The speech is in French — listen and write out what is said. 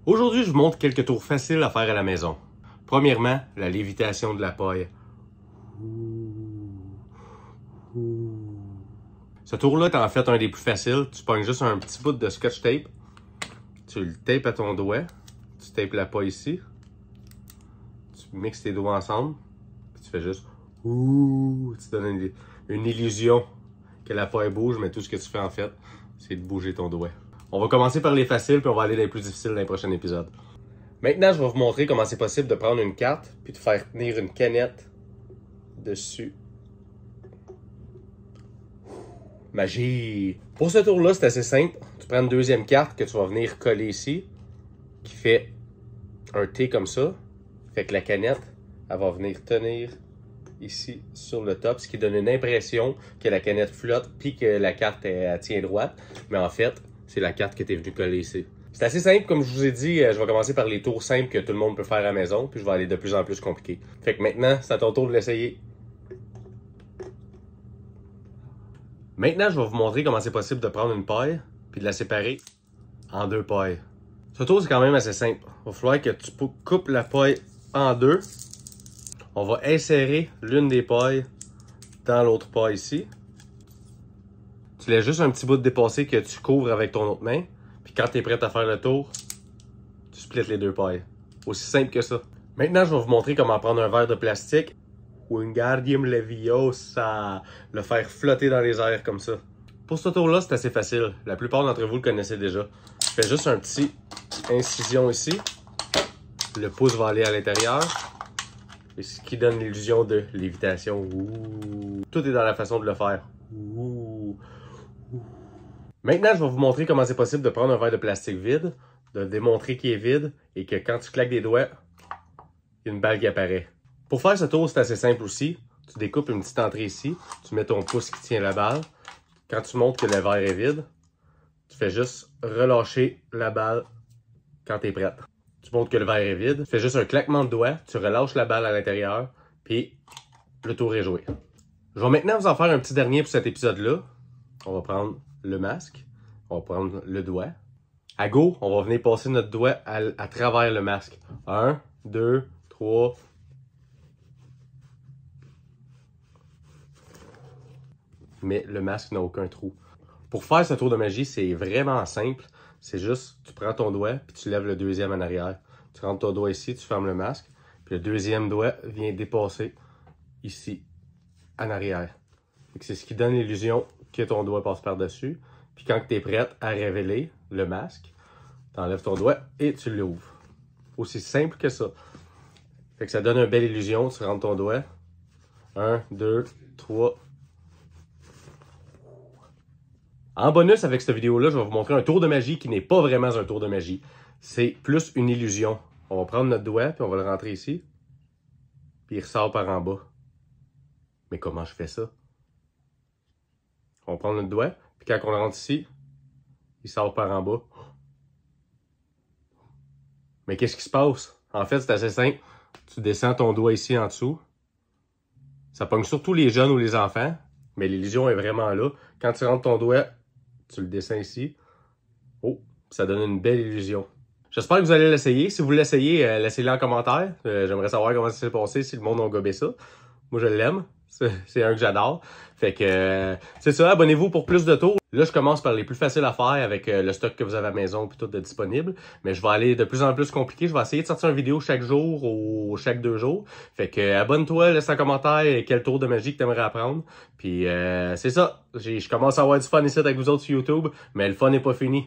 Aujourd'hui, je vous montre quelques tours faciles à faire à la maison. Premièrement, la lévitation de la paille. Ce tour-là est en fait un des plus faciles. Tu pognes juste un petit bout de scotch tape. Tu le tapes à ton doigt. Tu tapes la paille ici. Tu mixes tes doigts ensemble. Puis tu fais juste... Tu donnes une illusion que la paille bouge, mais tout ce que tu fais en fait, c'est de bouger ton doigt. On va commencer par les faciles, puis on va aller dans les plus difficiles dans les prochains épisodes. Maintenant, je vais vous montrer comment c'est possible de prendre une carte, puis de faire tenir une canette dessus. Magie! Pour ce tour-là, c'est assez simple. Tu prends une deuxième carte que tu vas venir coller ici, qui fait un T comme ça. Fait que la canette, elle va venir tenir ici sur le top, ce qui donne une impression que la canette flotte, puis que la carte elle tient droite. Mais en fait, c'est la carte que tu es venu coller ici. C'est assez simple, comme je vous ai dit, je vais commencer par les tours simples que tout le monde peut faire à la maison, puis je vais aller de plus en plus compliqué. Fait que maintenant, c'est à ton tour de l'essayer. Maintenant, je vais vous montrer comment c'est possible de prendre une paille, puis de la séparer en deux pailles. Ce tour, c'est quand même assez simple. Il va falloir que tu coupes la paille en deux. On va insérer l'une des pailles dans l'autre paille ici. Tu laisses juste un petit bout de dépassé que tu couvres avec ton autre main. Puis quand tu es prêt à faire le tour, tu splits les deux pailles. Aussi simple que ça. Maintenant, je vais vous montrer comment prendre un verre de plastique. Wingardium Leviosa. Le faire flotter dans les airs comme ça. Pour ce tour-là, c'est assez facile. La plupart d'entre vous le connaissez déjà. Je fais juste un petit incision ici. Le pouce va aller à l'intérieur. Et ce qui donne l'illusion de lévitation. Ouh. Tout est dans la façon de le faire. Ouh. Maintenant, je vais vous montrer comment c'est possible de prendre un verre de plastique vide, de démontrer qu'il est vide et que quand tu claques des doigts, il y a une balle qui apparaît. Pour faire ce tour, c'est assez simple aussi. Tu découpes une petite entrée ici, tu mets ton pouce qui tient la balle. Quand tu montres que le verre est vide, tu fais juste relâcher la balle quand tu es prête. Tu montres que le verre est vide, tu fais juste un claquement de doigts, tu relâches la balle à l'intérieur, puis le tour est joué. Je vais maintenant vous en faire un petit dernier pour cet épisode-là. On va prendre le masque, on va prendre le doigt. À go, on va venir passer notre doigt à travers le masque. 1, 2, 3. Mais le masque n'a aucun trou. Pour faire ce tour de magie, c'est vraiment simple. C'est juste, tu prends ton doigt, puis tu lèves le deuxième en arrière. Tu rentres ton doigt ici, tu fermes le masque, puis le deuxième doigt vient dépasser ici, en arrière. C'est ce qui donne l'illusion que ton doigt passe par-dessus. Puis quand tu es prête à révéler le masque, tu enlèves ton doigt et tu l'ouvres. Aussi simple que ça. Fait que ça donne une belle illusion. Tu rentres ton doigt. 1, 2, 3. En bonus, avec cette vidéo-là, je vais vous montrer un tour de magie qui n'est pas vraiment un tour de magie. C'est plus une illusion. On va prendre notre doigt, puis on va le rentrer ici. Puis il ressort par en bas. Mais comment je fais ça? On va prendre notre doigt, puis quand on le rentre ici, il sort par en bas. Mais qu'est-ce qui se passe? En fait, c'est assez simple. Tu descends ton doigt ici en dessous. Ça pogne surtout les jeunes ou les enfants, mais l'illusion est vraiment là. Quand tu rentres ton doigt, tu le descends ici. Oh, ça donne une belle illusion. J'espère que vous allez l'essayer. Si vous l'essayez, laissez-le en commentaire. J'aimerais savoir comment ça s'est passé, si le monde a gobé ça. Moi, je l'aime. C'est un que j'adore. Fait que c'est ça, abonnez-vous pour plus de tours. Là, je commence par les plus faciles à faire avec le stock que vous avez à la maison puis tout de disponible. Mais je vais aller de plus en plus compliqué. Je vais essayer de sortir une vidéo chaque jour ou chaque 2 jours. Fait que abonne-toi, laisse un commentaire quel tour de magie que tu aimerais apprendre. Puis c'est ça. Je commence à avoir du fun ici avec vous autres sur YouTube, mais le fun n'est pas fini.